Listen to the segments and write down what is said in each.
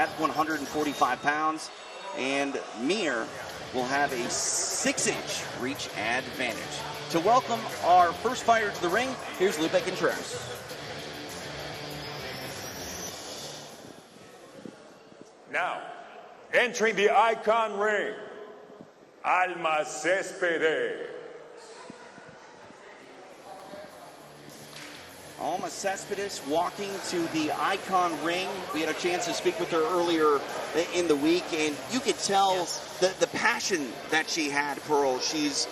at 145 pounds. And Mir will have a 6-inch reach advantage. To welcome our first fighter to the ring, here's Lupe Contreras. Now, entering the iKon ring, Alma Cespedes. Alma Cespedes walking to the iKon ring. We had a chance to speak with her earlier in the week, and you could tell the passion that she had, Pearl. She's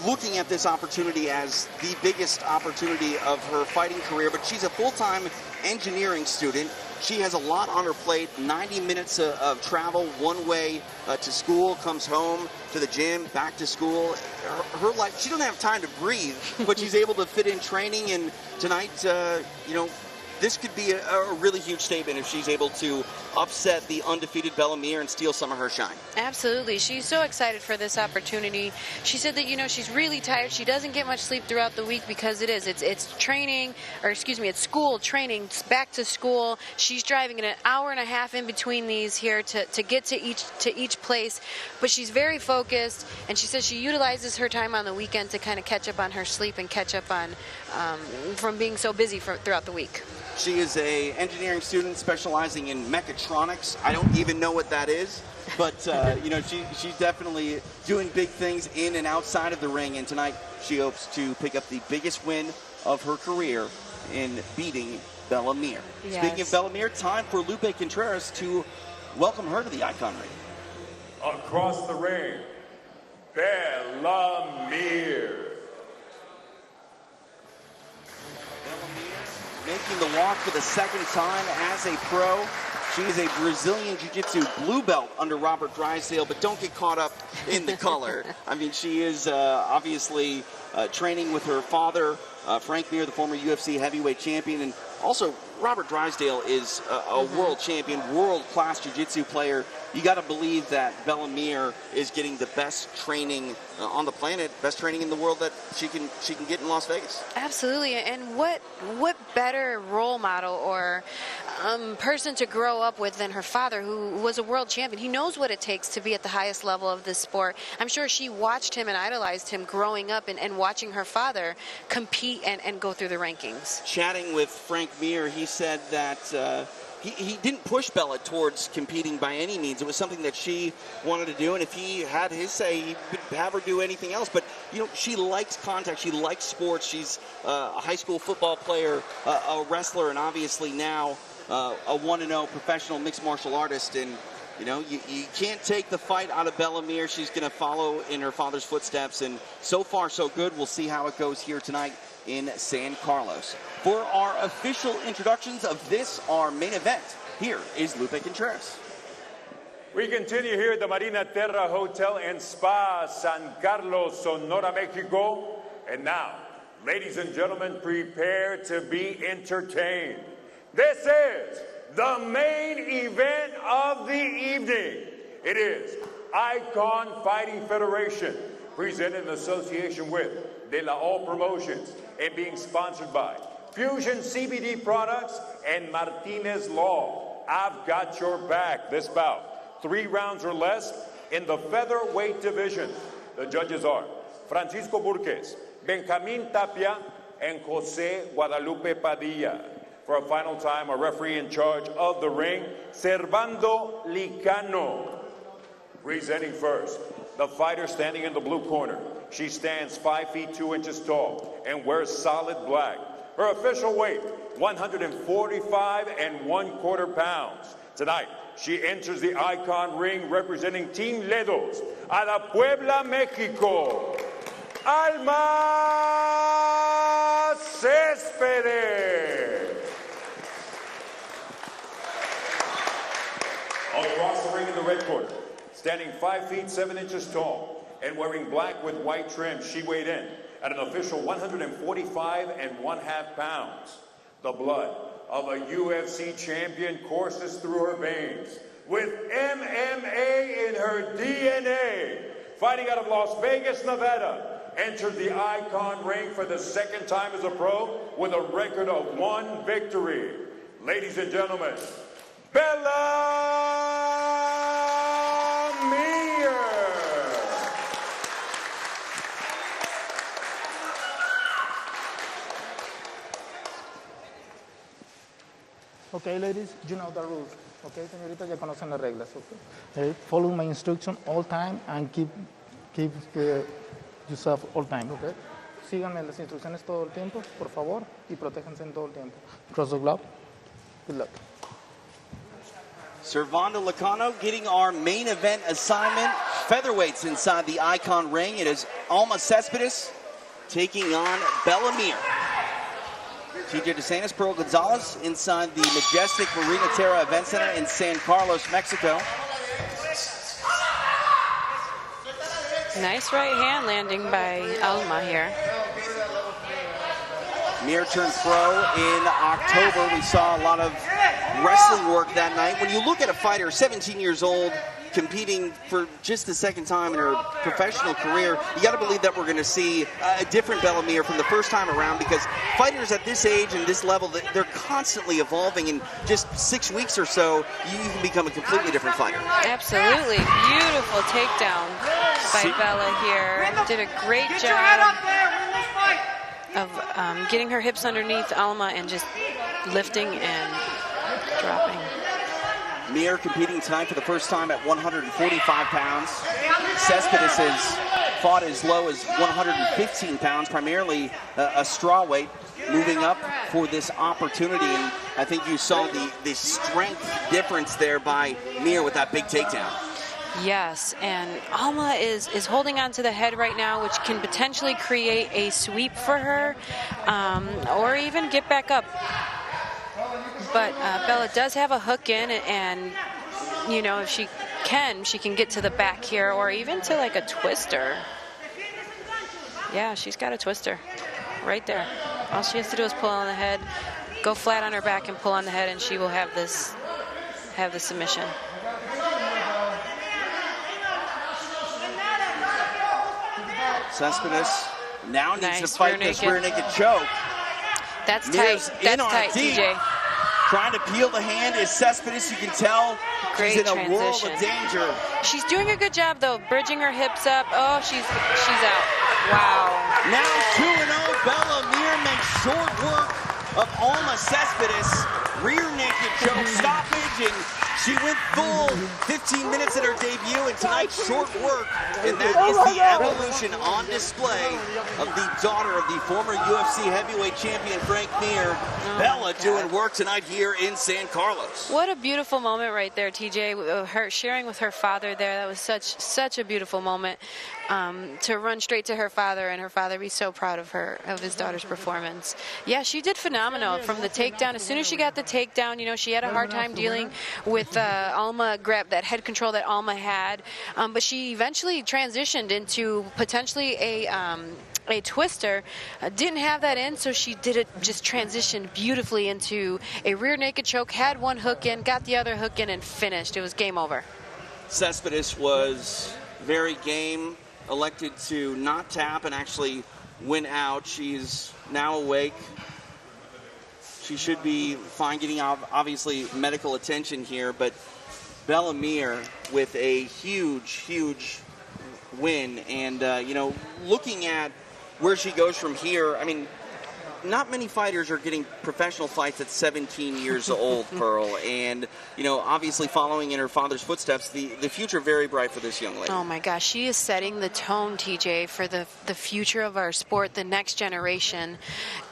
looking at this opportunity as the biggest opportunity of her fighting career, but she's a full-time engineering student. She has a lot on her plate, 90 minutes of travel one way to school, comes home to the gym, back to school. Her life, she doesn't have time to breathe, but she's able to fit in training. And tonight, this could be a really huge statement if she's able to upset the undefeated Bella Mir and steal some of her shine. Absolutely. She's so excited for this opportunity. She said that, she's really tired. She doesn't get much sleep throughout the week because it's training, or excuse me, it's school, training, it's back to school. She's driving an hour and a half in between these here to get to each place. But she's very focused, and she says she utilizes her time on the weekend to kind of catch up on her sleep and catch up on from being so busy throughout the week. She is an engineering student specializing in mechatronics. I don't even know what that is, but she's definitely doing big things in and outside of the ring. And tonight, she hopes to pick up the biggest win of her career in beating Bella Mir. Yes. Speaking of Bella Mir, time for Lupe Contreras to welcome her to the iKon ring. Across the ring, Bella Mir. Making the walk for the second time as a pro. She is a Brazilian Jiu-Jitsu blue belt under Robert Drysdale, but don't get caught up in the color. I mean, she is obviously training with her father, Frank Mir, the former UFC heavyweight champion, and also Robert Drysdale is a world champion, world-class Jiu-Jitsu player. You got to believe that Bella Mir is getting the best training on the planet, best training in the world that she can get in Las Vegas. Absolutely, and what better role model or person to grow up with than her father, who was a world champion. He knows what it takes to be at the highest level of this sport. I'm sure she watched him and idolized him growing up and watching her father compete and go through the rankings. Chatting with Frank Mir, he said that he didn't push Bella towards competing by any means. It was something that she wanted to do, and if he had his say, he could have her do anything else. But, she likes contact. She likes sports. She's a high school football player, a wrestler, and obviously now a 1-0 professional mixed martial artist. And, you can't take the fight out of Bella Mir. She's going to follow in her father's footsteps, and so far so good. We'll see how it goes here tonight in San Carlos. For our official introductions of this, our main event, here is Lupe Contreras. We continue here at the Marina Terra Hotel and Spa, San Carlos, Sonora, Mexico. And now, ladies and gentlemen, prepare to be entertained. This is the main event of the evening. It is iKon Fighting Federation, presented in association with De La O Promotions and being sponsored by Fusion CBD Products and Martinez Law. I've got your back. This bout, 3 rounds or less in the featherweight division. The judges are Francisco Burques, Benjamin Tapia, and Jose Guadalupe Padilla. For a final time, a referee in charge of the ring, Servando Licano. Presenting first, the fighter standing in the blue corner. She stands 5 feet 2 inches tall and wears solid black. Her official weight, 145 1/4 pounds. Tonight, she enters the iKon ring representing Team Ledos, a la Puebla, Mexico, Alma Cespedes. Across the ring in the red corner, standing 5 feet 7 inches tall and wearing black with white trim, she weighed in at an official 145 1/2 pounds. The blood of a UFC champion courses through her veins, with MMA in her DNA. Fighting out of Las Vegas, Nevada, entered the iKon ring for the second time as a pro with a record of 1 victory. Ladies and gentlemen, Bella Okay, ladies, you know the rules. Okay, señorita, ya conocen las reglas. Okay, follow my instruction all time and keep yourself all time. Okay, síganme las instrucciones todo el tiempo, por favor, y protéjanse en todo el tiempo. Cross the glove. Good luck. Servando Licano getting our main event assignment. Featherweights inside the iKon ring. It is Alma Cespedes taking on Bella Mir. TJ DeSantis, Pearl Gonzalez inside the majestic Marina Terra Event Center in San Carlos, Mexico. Nice right hand landing by Alma here. Mir turned pro in October. We saw a lot of wrestling work that night. When you look at a fighter 17 years old competing for just the second time in her professional career, you got to believe that we're going to see a different Bella Mir from the first time around, because fighters at this age and this level, they're constantly evolving. In just 6 weeks or so, you can become a completely different fighter. Absolutely. Beautiful takedown by Bella here. Did a great job of getting her hips underneath Alma and just lifting and dropping. Mir competing tonight for the first time at 145 pounds. Cespedes has fought as low as 115 pounds, primarily a straw weight, moving up for this opportunity. And I think you saw the strength difference there by Mir with that big takedown. Yes, and Alma is holding on to the head right now, which can potentially create a sweep for her, or even get back up. But Bella does have a hook in, and you know, if she can get to the back here, or even to like a twister. Yeah, she's got a twister right there. All she has to do is pull on the head, go flat on her back and pull on the head, and she will have the submission. Cespedes now needs Nice, to fight this rear naked choke. That's Mir's tight. That's tight, deep. TJ. Trying to peel the hand is Cespedes. You can tell Great she's in a transition. world of danger. She's doing a good job though, bridging her hips up. Oh, she's out. Wow. Now 2-0. Bella Mir makes short work of Alma Cespedes. Rear naked choke stoppage, and she went full 15 minutes at her debut, and tonight short work, and that is the evolution on display of the daughter of the former UFC heavyweight champion Frank Mir. Bella doing work tonight here in San Carlos. What a beautiful moment right there, TJ. Her sharing with her father there. That was such a beautiful moment. To run straight to her father, and her father be so proud of her, of his daughter's performance. Yeah, she did phenomenal from the takedown. As soon as she got the takedown, you know, she had a hard time dealing with Alma that head control that Alma had, but she eventually transitioned into potentially a twister. Didn't have that in, so she did it, just transitioned beautifully into a rear naked choke, had one hook in, got the other hook in, and finished. It was game over. Cespedes was very game, elected to not tap and actually went out. She's now awake. She should be fine, getting obviously medical attention here, but Bella Mir with a huge win. And, you know, looking at where she goes from here, I mean, not many fighters are getting professional fights at 17 years old, Pearl. And, you know, obviously following in her father's footsteps, the future very bright for this young lady. Oh, my gosh. She is setting the tone, TJ, for the future of our sport, the next generation,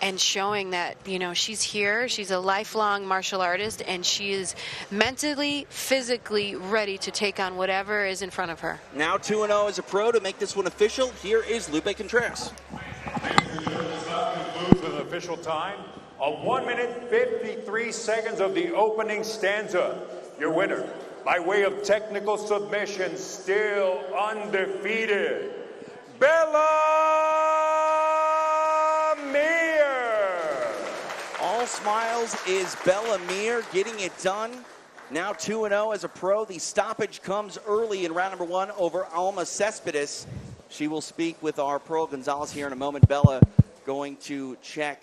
and showing that, you know, she's here. She's a lifelong martial artist, and she is mentally, physically ready to take on whatever is in front of her. Now 2-0 as a pro. To make this one official, here is Lupe Contreras. An official time of 1 minute 53 seconds of the opening stanza. Your winner, by way of technical submission, still undefeated, Bella Mir. All smiles is Bella Mir getting it done. Now 2-0 as a pro. The stoppage comes early in round number 1 over Alma Cespedes. She will speak with our Pearl Gonzalez here in a moment. Bella going to check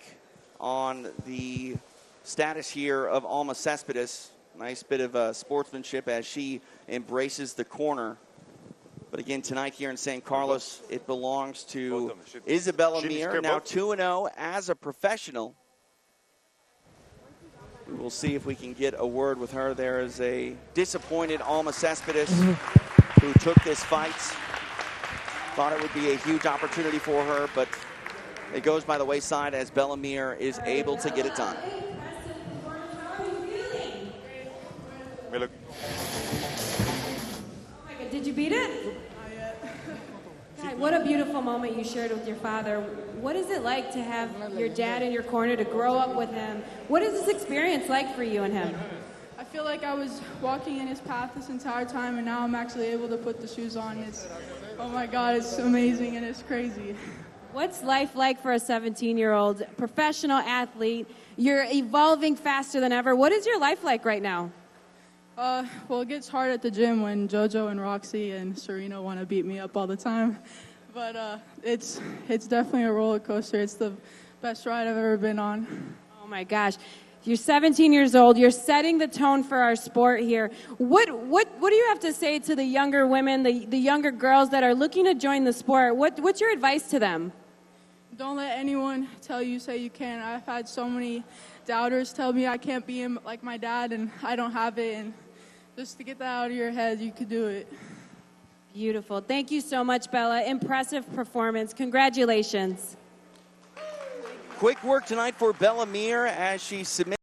on the status here of Alma Cespedes. Nice bit of sportsmanship as she embraces the corner. But again, tonight here in San Carlos, it belongs to Isabella Mir, now 2-0 as a professional. We will see if we can get a word with her. There is a disappointed Alma Cespedes who took this fight. Thought it would be a huge opportunity for her, but it goes by the wayside as Bellamere is able to get it done. Did you beat it? God, what a beautiful moment you shared with your father. What is it like to have your dad in your corner, to grow up with him? What is this experience like for you and him? I feel like I was walking in his path this entire time, and now I'm actually able to put the shoes on. Oh my God, it's amazing and it's crazy. What's life like for a 17-year-old professional athlete? You're evolving faster than ever. What is your life like right now? Well, it gets hard at the gym when JoJo and Roxy and Serena want to beat me up all the time. But it's definitely a roller coaster. It's the best ride I've ever been on. Oh my gosh. You're 17 years old. You're setting the tone for our sport here. What do you have to say to the younger women, the younger girls that are looking to join the sport? What's your advice to them? Don't let anyone tell you, say you can't. I've had so many doubters tell me I can't be like my dad and I don't have it. And just to get that out of your head, you could do it. Beautiful. Thank you so much, Bella. Impressive performance. Congratulations. Quick work tonight for Bellamere as she submits.